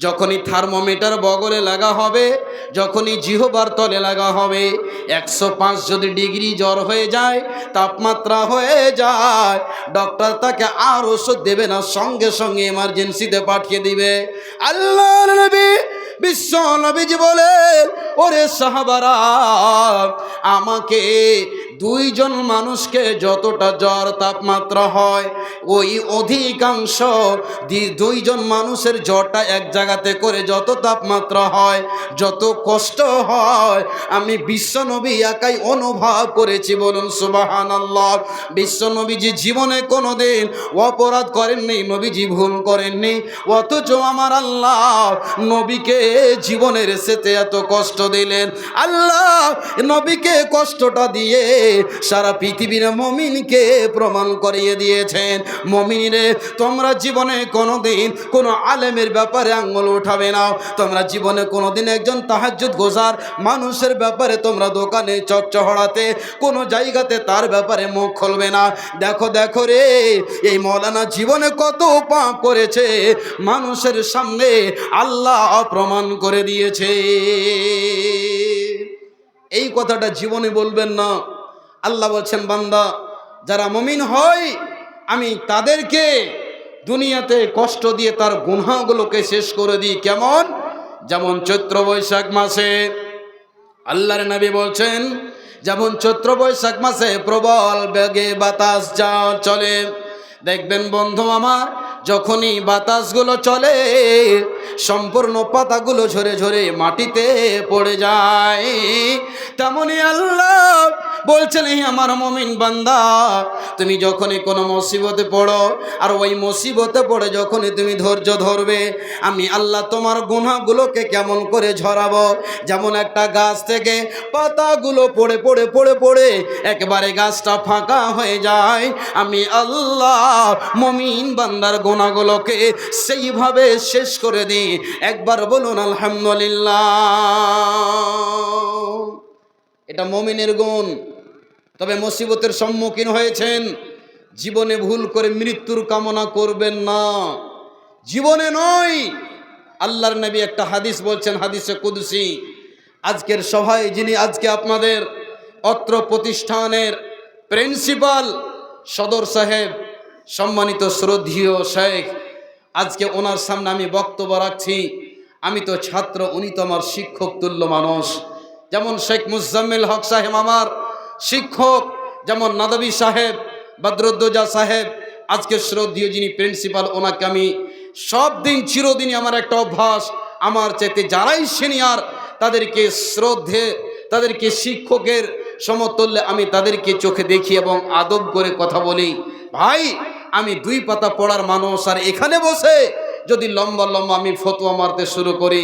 যখনই থার্মোমিটার বগলে লাগা হবে, যখনই জিহবার তলে লাগা হবে, 105 যদি ডিগ্রি জ্বর হয়ে যায়, তাপমাত্রা হয়ে যায়, ডক্টর তাকে আর ওষুধ দেবে না, সঙ্গে সঙ্গে এমার্জেন্সিতে পাঠিয়ে দিবে। আল্লাহর নবী বিশ্ব নবীজি বলে, ওরে সাহাবারা, আমাকে দুইজন মানুষকে যতটা জ্বর তাপমাত্রা হয়, ওই অধিকাংশ দুইজন মানুষের জ্বরটা এক জায়গাতে করে যত তাপমাত্রা হয়, যত কষ্ট হয়, আমি বিশ্বনবী একাই অনুভব করেছি। বলুন সুবহানাল্লাহ। বিশ্বনবীজি জীবনে কোনোদিন অপরাধ করেননি, নবীজি ভুল করেননি, অথচ আমার আল্লাহ নবীকে জীবনের সাথে এত কষ্ট দিলেন। আল্লাহ নবীকে কষ্টটা দিয়ে সারা পৃথিবীর মুমিনকে প্রমাণ করিয়ে দিয়েছেন, মুমিনরে তোমরা জীবনে কোনোদিন কোনো আলেমের ব্যাপারে আঙ্গুল উঠাবে না, তোমরা জীবনে কোনোদিন একজন তাহাজ্জুদ গোজার মানুষের ব্যাপারে তোমরা দোকানে চচ্চড়াতে কোনো জায়গাতে তার ব্যাপারে মুখ খুলবে না। দেখো দেখো রে, এই মৌলানা জীবনে কত পাপ করেছে, মানুষের সামনে আল্লাহ প্রমাণ করে দিয়েছে। এই কথাটা জীবনে বলবেন না। আল্লাহ বলছেন, বান্দা যারা মুমিন হয় আমি তাদেরকে দুনিয়াতে কষ্ট দিয়ে তার গুনাহগুলোকে শেষ করে দিই। কেমন? যেমন চৈত্র বৈশাখ মাসে আল্লাহর নবী বলছেন, যেমন চৈত্র বৈশাখ মাসে প্রবল বেগে বাতাস যা চলে, দেখবেন বন্ধু আমার, যখনই বাতাসগুলো চলে সম্পূর্ণ পাতাগুলো ঝরে ঝরে মাটিতে পড়ে যায়। তেমনি আল্লাহ বলছেন, হে আমার মুমিন বান্দা, তুমি যখনই কোনো মুসিবতে পড়ো আর ওই মুসিবতে পড়ে যখনই তুমি ধৈর্য ধরবে, আমি আল্লাহ তোমার গুনাহগুলোকে কেমন করে ঝরাবো। যেমন একটা গাছ থেকে পাতাগুলো পড়ে পড়ে পড়ে পড়ে একেবারে গাছটা ফাঁকা হয়ে যায়, আমি আল্লাহ মুমিন বান্দার গুনাহগুলোকে সেইভাবে শেষ করে দিই। একবার বলুন আলহামদুলিল্লাহ। এটা মুমিনের গুণ। তবে মুসিবতের সম্মুখীন হয়েছেন, জীবনে ভুল করে মৃত্যুর কামনা করবেন না, জীবনে নয়। আল্লাহর নবী একটা হাদিস বলছেন, হাদিসে কুদসি, আজকের সভায় যিনি আজকে আপনাদের অত্র প্রতিষ্ঠানের প্রিন্সিপাল সদর সাহেব, সম্মানিত শ্রদ্ধেয় শেখ, আজকে ওনার সামনে আমি বক্তব্য রাখছি। আমি তো ছাত্র, উনি তো আমার শিক্ষক তুল্য মানুষ। যেমন শেখ মুজাম্মিল হক সাহেব আমার শিক্ষক, যেমন নাদবী সাহেব, বদরুদ্দোজা সাহেব, আজকে শ্রদ্ধেয় যিনি প্রিন্সিপাল, ওনাকে আমি সব দিন চিরদিনই আমার একটা অভ্যাস, আমার চাইতে যারাই সিনিয়র তাদেরকে শ্রদ্ধে, তাদেরকে শিক্ষকের সমতুল্যে আমি তাদেরকে চোখে দেখি এবং আদব করে কথা বলি। ভাই, আমি 2 পাতা পড়ার মানুষ, আর এখানে বসে যদি লম্বা লম্বা আমি ফতোয়া মারতে শুরু করি,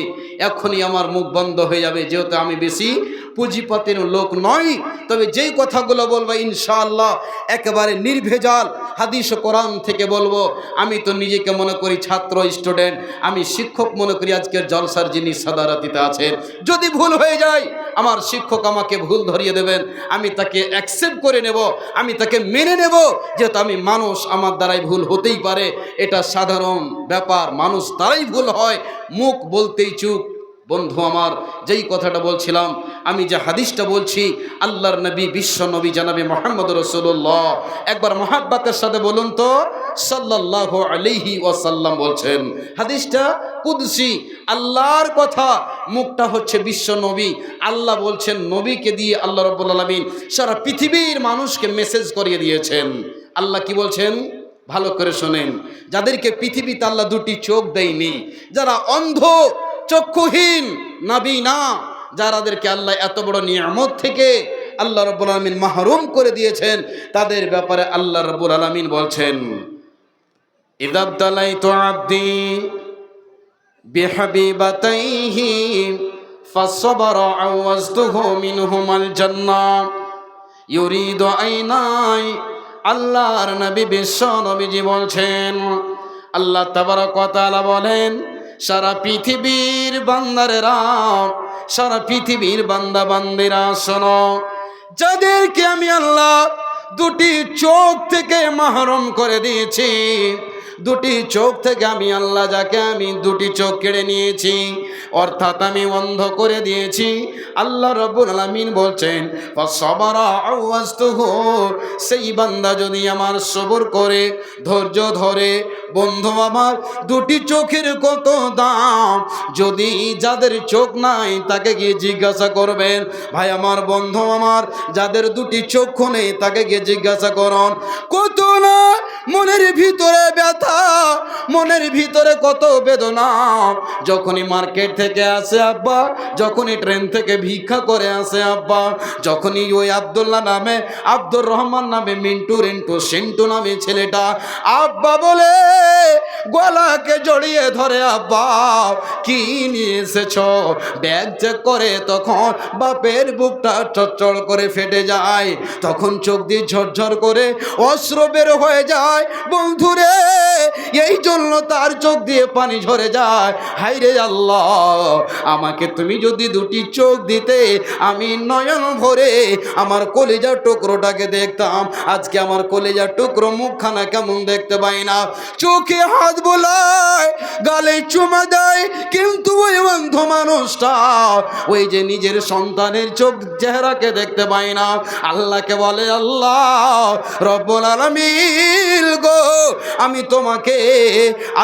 এখনই আমার মুখ বন্ধ হয়ে যাবে, যেহেতু আমি বেশি পুঁজিপাতের লোক নই। তবে যেই কথাগুলো বলবো ইনশাআল্লাহ একেবারে নির্ভেজাল হাদিস ও কোরআন থেকে বলবো। আমি তো নিজেকে মনে করি ছাত্র, স্টুডেন্ট, আমি শিক্ষক মনে করি আজকের জলসার যিনি সাদারাতিতে আছেন। যদি ভুল হয়ে যায় আমার শিক্ষক আমাকে ভুল ধরিয়ে দেবেন, আমি তাকে অ্যাকসেপ্ট করে নেব, আমি তাকে মেনে নেব, যেহেতু আমি মানুষ, আমার দ্বারাই ভুল হতেই পারে, এটা সাধারণ ব্যাপার, মানুষ দ্বারাই ভুল হয়, মুখ বলতেই চুপ। বন্ধু আমার, যেই কথাটা বলছিলাম, আমি যে হাদিসটা বলছি, আল্লাহর নবী, বিশ্ব নবী জনাবে মুহাম্মদ রাসূলুল্লাহ, একবার মহাব্বতের সাথে বলুন তো, সাল্লাল্লাহু আলাইহি ওয়াসাল্লাম বলছেন, হাদিসটা কুদসি, আল্লাহর কথা, মুখটা হচ্ছে বিশ্ব নবী। আল্লাহ বলছেন, নবীকে দিয়ে আল্লাহ রাব্বুল আলামিন সারা পৃথিবীর মানুষকে মেসেজ করিয়ে দিয়েছেন। আল্লাহ কি বলছেন ভালো করে শোনেন, যাদেরকে পৃথিবীতে আল্লাহ 2টি চোখ দেয়নি, যারা অন্ধ চক্ষুহীন নাবিনা, যারাদেরকে আল্লাহ এত বড় নিয়ামত থেকে আল্লাহ রাব্বুল আলামিন মাহরুম করে দিয়েছেন, তাদের ব্যাপারে আল্লাহ রাব্বুল আলামিন বলছেন, ইযাবতালাইতু আবদি বিহাবিবাতাইহি ফাসসাবারা আওয়াজতুহু মিনহুমাল জান্নাহ ইউরিদু আইনাই। আল্লাহর নবী বিশ্ব নবীজি বলছেন, আল্লাহ তাবারক ওয়া তাআলা বলেন, সারা পৃথিবীর বান্দারেরা, সারা পৃথিবীর বান্দা বান্দিরা শোনো, যাদেরকে আমি আল্লাহ 2টি চোখ থেকে মাহরুম করে দিয়েছি, দুটি চোখ থেকে আমি আল্লাহ যাকে আমি দুটি চোখ কেড়ে নিয়েছি, অর্থাৎ আমি অন্ধ করে দিয়েছি। আল্লাহ রাব্বুল আলামিন বলছেন ফাসবারা আওয়াজতুহু, সেই বান্দা যদি আমার সবর করে ধৈর্য ধরে, বন্ধু আমার দুটি চোখের কত দাম, যদি যাদের চোখ নাই তাকে গিয়ে জিজ্ঞাসা করবেন। ভাই আমার, বন্ধু আমার, যাদের দুটি চক্ষু নেই তাকে গিয়ে জিজ্ঞাসা করুন, কত না মনের ভিতরে ব্যথা, মনের ভিতরে কত বেদনা। যখনই মার্কেট থেকে আসে আব্বা, যখনই ট্রেন থেকে ভিক্ষা করে আসে আব্বা, যখনই ওই আব্দুল্লাহ নামে, আব্দুর রহমান নামে, মিন্টু রিন্টু সিন্টু নামে ছেলেটা আব্বা বলে গলাকে জড়িয়ে ধরে, আব্বা কি নিয়ে এসেছ, ব্যাগ চেক করে, তখন বাপের বুকটা চচ্চড় করে ফেটে যায়, তখন চোখ দিয়ে ঝরঝর করে অশ্রু বের হয়ে যায়। বন্ধুরে, এই জন্য তার চোখ দিয়ে পানি ঝরে যায়। হায়রে আল্লাহ, আমাকে তুমি যদি দুটি চোখ দিতে, আমি নয়ন ভরে আমার কলিজার টুকরোটাকে দেখতাম। আজকে আমার কলিজার টুকরো মুখখানা কেমন দেখতে পাই না, চোখে হাত বোলায়, গালে চুমা দেয়, কিন্তু ওই অন্ধ মানুষটা ওই যে নিজের সন্তানের চোখ চেহারাকে দেখতে পাই না। আল্লাহকে বলে, আল্লাহ রব্বুল আলামিন গো, আমি তোমাকে,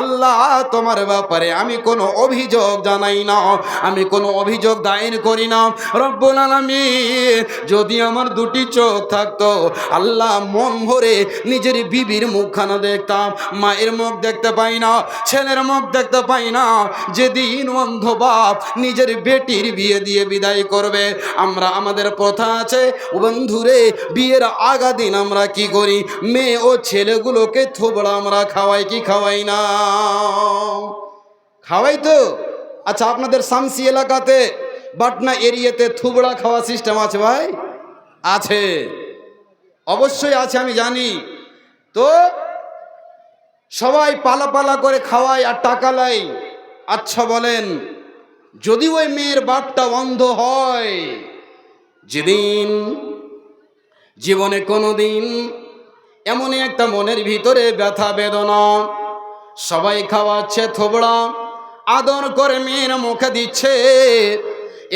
আল্লাহ তোমার ব্যাপারে আমি কোনো অভিযোগ জানাই না, আমি কোনো অভিযোগ দায়ের করি না। রব্বুল আলামিন, যদি আমার দুটি চোখ থাকতো, আল্লাহ মন ভরে নিজের বিবির মুখখানা দেখতাম। মায়ের মুখ দেখতে পাই না, ছেলের মুখ দেখতে পাই না। যেদিন অন্ধ বাপ নিজের বেটির বিয়ে দিয়ে বিদায় করবে, আমরা, আমাদের প্রথা আছে বন্ধুরে, বিয়ের আগা দিন আমরা কি করি, মেয়ে ও ছেলেগুলোকে থোবড়া আমরা খাওয়াই কি খাওয়াই না? খাওয়াই তো। আচ্ছা, আপনাদের শামসি এলাকাতে, বাটনা এরিয়াতে থুবড়া খাওয়া সিস্টেম আছে ভাই? আছে, অবশ্যই আছে, আমি জানি। তো সবাই পালা পালা করে খাওয়ায় আর টাকা লাই। আচ্ছা বলেন, যদি ওই মেয়ের বাপটা অন্ধ হয়, যেদিন জীবনে কোনো দিন এমনই একটা মনের ভিতরে ব্যথা বেদনা, সবাই খাওয়াচ্ছে থোবড়া, আদর করে মেয়ের মুখে দিচ্ছে,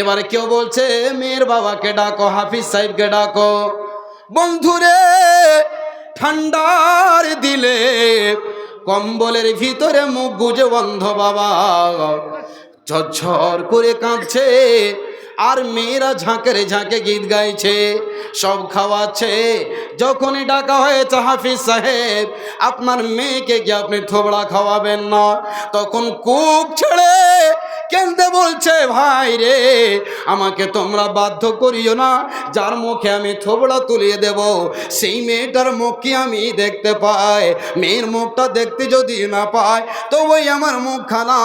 এবারে কেউ বলছে মেয়ের বাবাকে ডাকো, হাফিজ সাহেবকে ডাকো। বন্ধুরে, ঠান্ডার দিলে কম্বলের ভিতরে মুখ গুজে অন্ধ বাবা ঝরঝর করে কাঁদছে, আর মেয়েরা ঝাঁকের ঝাঁকে গীত গাইছে, সব খাওয়াচ্ছে। যখনই ডাকা হয়েছে, হাফিজ সাহেব আপনার মেয়েকে কি আপনি থোবড়া খাওয়াবেন না, তখন কুক ছেড়ে কেঁদে বলছে, ভাই রে, আমাকে তোমরা বাধ্য করিও না, যার মুখে আমি থোবড়া তুলিয়ে দেব সেই মেয়েটার মুখ কি আমি দেখতে পাই? মেয়ের মুখটা দেখতে যদি না পাই, তো ওই আমার মুখখানা,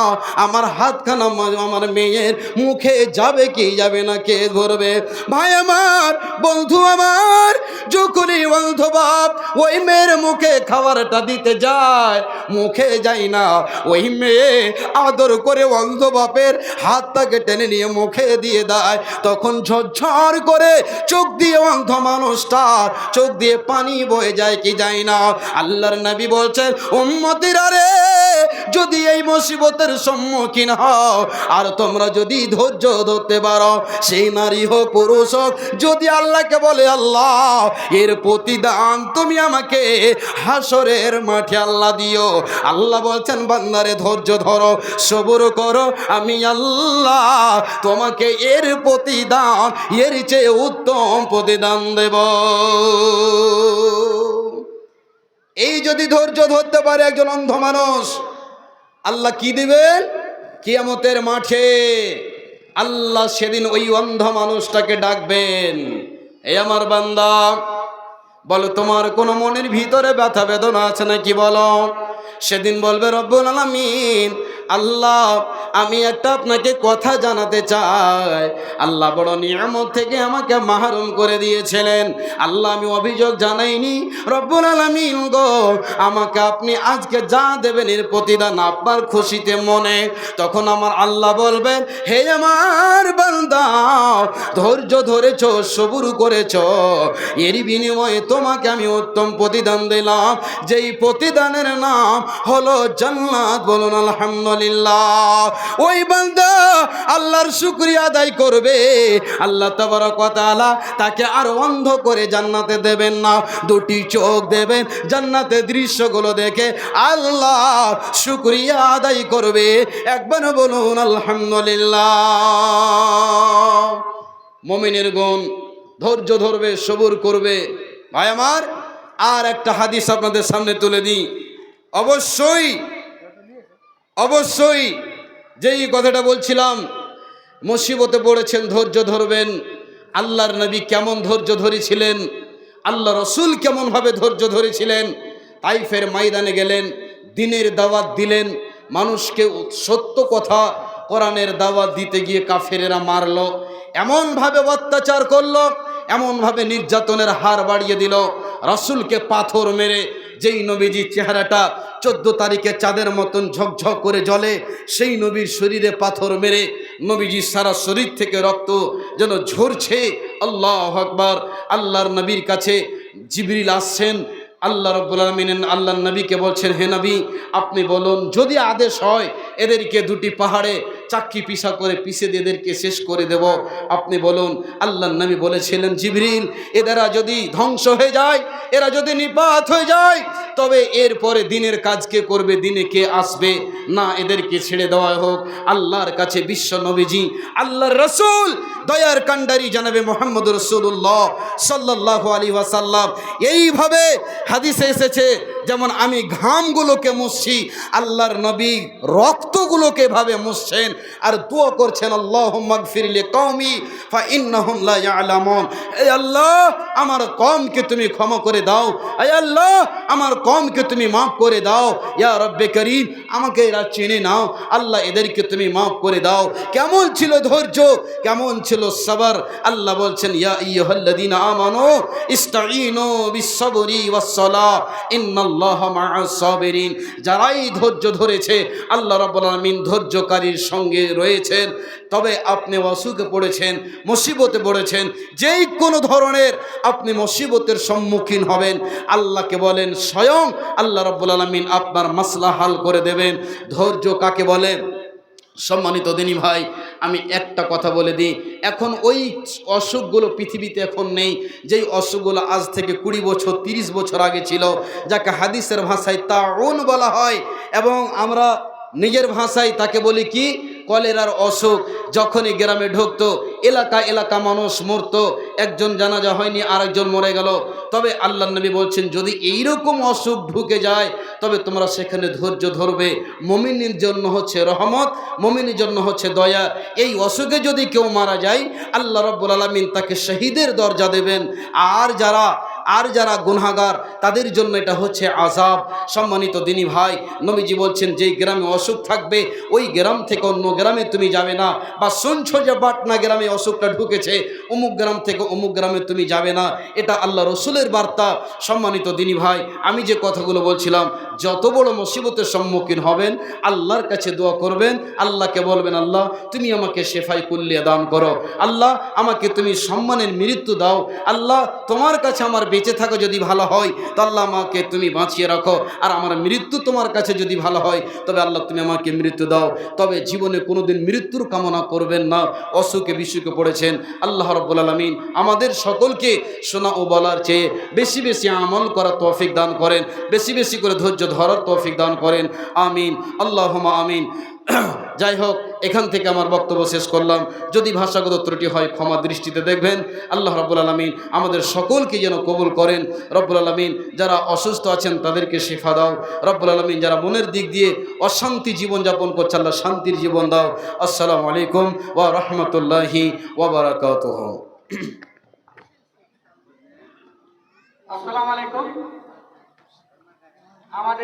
আমার হাতখানা আমার মেয়ের মুখে যাবে কি যাবে না, কে ধরবে? ভাই আমার, বন্ধু আমার, যখনই অন্ধ বাপ ওই মেয়ের মুখে খাবারটা দিতে যায়, মুখে যায় না, ওই মেয়ে আদর করে অন্ধ বাপের হাতটাকে টেনে নিয়ে মুখে দিয়ে দেয়, তখন ঝরঝর করে চোখ দিয়ে অন্ধ মানুষটার চোখ দিয়ে পানি বয়ে যায় কি যায় না? আল্লাহর নবী বলছেন, উম্মতিরা রে, যদি এই মুসিবতের সম্মুখীন হও, আর তোমরা যদি ধৈর্য ধরতে পারো, সেই নারী হোক পুরুষ হোক, যদি আল্লাহকে বলে, আল্লাহ এর প্রতিদান তুমি আমাকে হাসরের মাঠে আল্লাহ দিও। আল্লাহ বলছেন, বান্দারে ধৈর্য ধরো, সবর করো, আমি আল্লাহ তোমাকে এর প্রতিদান, এর চেয়ে উত্তম প্রতিদান দেব। এই যদি ধৈর্য ধরতে পারে একজন অন্ধ মানুষ, আল্লাহ কি দিবেন? কিয়ামতের মাঠে আল্লাহ সেদিন ওই অন্ধ মানুষটাকে ডাকবেন, এই আমার বান্দা, বলো তোমার কোনো মনের ভিতরে ব্যথা বেদনা আছে নাকি বলো? সেদিন বলবে, রব্বুল আলামিন আল্লাহ আমি একটা আপনাকে কথা জানাতে চাই, আল্লাহ বড় নিয়ামত থেকে আমাকে মাহরুম করে দিয়েছিলেন। আল্লাহ আমি অভিযোগ জানাইনি, রব্বুল আলামিন গো আমাকে আপনি আজকে যা দেবেন এর প্রতিদান আপনার খুশিতে মনে। তখন আমার আল্লাহ বলবেন, হে আমার বান্দা ধৈর্য ধরেছ, সবুর করেছ, এর বিনিময়ে তোমাকে আমি উত্তম প্রতিদান দিলাম, যেই প্রতিদানের নাম হলো জান্নাত। বলুন আলহামদুলিল্লাহ। ওই বান্দা আল্লাহর শুকরিয়া আদায় করবে, আল্লাহ তাবারক ওয়া তাআলা তাকে আর অন্ধ করে জান্নাতে দেবেন না, দুটি চোখ দেবেন, জান্নাতে দৃশ্যগুলো দেখে আল্লাহ শুকরিয়া আদায় করবে। একবার বলুন আলহামদুলিল্লাহ। মুমিনের গুণ ধৈর্য ধরবে, সবুর করবে। ভাই আমার আর একটা হাদিস আপনাদের সামনে তুলে দিই। অবশ্যই অবশ্যই যেই কথাটা বলছিলাম, মুসিবতে পড়েছেন ধৈর্য ধরবেন। আল্লাহর নবী কেমন ধৈর্য ধরেছিলেন, আল্লাহ রসুল কেমনভাবে ধৈর্য ধরেছিলেন। তাইফের ময়দানে গেলেন, দ্বীনের দাওয়াত দিলেন, মানুষকে সত্য কথা কোরআনের দাওয়াত দিতে গিয়ে কাফেরেরা মারল, এমনভাবে অত্যাচার করলো, এমনভাবে নির্যাতনের হার বাড়িয়ে দিল। রাসূলকে পাথর মেরে, যেই নবীজির চেহারাটা 14 তারিখে চাঁদের মতন ঝকঝক করে জ্বলে, সেই নবীর শরীরে পাথর মেরে নবীজির সারা শরীর থেকে রক্ত যেন ঝরছে। আল্লাহু আকবার। আল্লাহর নবীর কাছে জিবরিল আসছেন, আল্লাহ রাব্বুল আলামিন আল্লাহর নবীকে বলছেন, হে নবী আপনি বলুন, যদি আদেশ হয় এদেরকে দুটি পাহাড়ে চাক্কি পিষা করে পিষে দিয়ে এদেরকে শেষ করে দেব, আপনি বলুন। আল্লাহর নবী বলেছিলেন, জিবরিল এরা যদি ধ্বংস হয়ে যায়, এরা যদি নিপাত হয়ে যায়, তবে এরপরে দিনের কাজ কে করবে, দিনে কে আসবে? না, এদেরকে ছেড়ে দেওয়া হোক। আল্লাহর কাছে বিশ্ব নবীজি আল্লাহর রসুল দয়ার কান্ডারি জানাবে মুহাম্মদ রাসূলুল্লাহ সাল্লাল্লাহু আলাইহি ওয়াসাল্লাম এইভাবে হাদিসে এসেছে, যেমন আমি ঘামগুলোকে মুছছি, আল্লাহর নবী রক্তগুলোকে ভাবে মুছছেন আর দোয়া করছেন, আল্লাহুম্মা গফির লিকওমি ফাইন্নাহুম লা ইয়ালামুন। হে আল্লাহ আমার কওমকে তুমি ক্ষমা করে দাও, হে আল্লাহ আমার কওমকে তুমি মাফ করে দাও, ইয়া রব্বে করিম আমাকে এরা চিনে নাও, আল্লাহ এদেরকে তুমি মাফ করে দাও। কেমন ছিল ধৈর্য, কেমন ছিল সবর। আল্লাহ বলছেন, ইয়া আইয়ুহাল্লাযীনা আমানু ইসতাঈনু বিস-সাবরি ওয়াস-সালাহ ইন্নাল্লাহা মা'আস সাবিরিন। যারাই ধৈর্য ধরেছে আল্লাহ রাব্বুল আলামিন ধৈর্যকারীর সঙ্গে রয়েছেন। তবে আপনি অসুখে পড়েছেন, মুসিবতে পড়েছেন, যেই কোনো ধরনের আপনি মুসিবতের সম্মুখীন হবেন, আল্লাহকে বলেন, স্বয়ং আল্লাহ রাব্বুল আলামিন আপনার মাসলা হাল করে দেবেন। ধৈর্য কাকে বলে? সম্মানিত দিনী ভাই, আমি একটা কথা বলে দিই, এখন ওই অসুখগুলো পৃথিবীতে এখন নেই, যেই অসুখগুলো আজ থেকে 20 বছর 30 বছর আগে ছিল, যাকে হাদিসের ভাষায় তাউন বলা হয়, এবং আমরা নিজের ভাষায় তাকে বলি কি, কলেরার অসুখ। যখনই গ্রামে ঢুকতো, এলাকা এলাকা মানুষ মরতো, একজন জানাজা হয়নি আরেকজন মরে গেল। তবে আল্লাহর নবী বলছেন, যদি এইরকম অসুখ ঢুকে যায় তবে তোমরা সেখানে ধৈর্য ধরবে। মুমিনের জন্য হচ্ছে রহমত, মুমিনের জন্য হচ্ছে দয়া। এই অসুখে যদি কেউ মারা যায়, আল্লাহ রাব্বুল আলামিন তাকে শহীদের দরজা দেবেন। আর যারা গুনাহগার তাদের জন্য এটা হচ্ছে আযাব। সম্মানিত দিনী ভাই, নবীজি বলছেন, যেই গ্রামে অসুখ থাকবে ওই গ্রাম থেকে অন্য গ্রামে তুমি যাবে না, বা শুনছো যে পাটনা গ্রামে অসুখটা ঢুকেছে, অমুক গ্রাম থেকে অমুক গ্রামে তুমি যাবে না, এটা আল্লাহ রসুলের বার্তা। সম্মানিত দিনী ভাই, আমি যে কথাগুলো বলছিলাম, যত বড় মুসিবতের সম্মুখীন হবেন আল্লাহর কাছে দোয়া করবেন, আল্লাহকে বলবেন, আল্লাহ তুমি আমাকে শেফাই কুল্লিয়া দান করো, আল্লাহ আমাকে তুমি সম্মানের মৃত্যু দাও, আল্লাহ তোমার কাছে আমার বেঁচে থাকা যদি ভালো হয় তো আল্লাহ আমাকে তুমি বাঁচিয়ে রাখো, আর আমার মৃত্যু তোমার কাছে যদি ভালো হয় তবে আল্লাহ তুমি আমাকে মৃত্যু দাও। তবে জীবনে কোনোদিন মৃত্যুর কামনা করবেন না। অসুখে বিসুখে পড়েছেন, আল্লাহ রাব্বুল আলামিন আমাদের সকলকে শোনা ও বলার চেয়ে বেশি বেশি আমল করার তৌফিক দান করেন, বেশি বেশি করে ধৈর্য ধরার তৌফিক দান করেন। আমিন, আল্লাহুম্মা আমিন। যাই হোক, এখান থেকে আমার বক্তব্য শেষ করলাম। যদি ভাষাগত ত্রুটি হয় ক্ষমা দৃষ্টিতে দেখবেন। আল্লাহ রাব্বুল আলামিন আমাদের সকলকে যেন কবুল করেন। রব্বুল আলামিন যারা অসুস্থ আছেন তাদেরকে শিফা দাও। রব্বুল আলামিন যারা মনের দিক দিয়ে অশান্তি জীবনযাপন করছে, আল্লাহ শান্তির জীবন দাও। আসসালামু আলাইকুম ওয়া রাহমাতুল্লাহি ওয়া বারাকাতুহু। আসসালামু আলাইকুম। আমাদের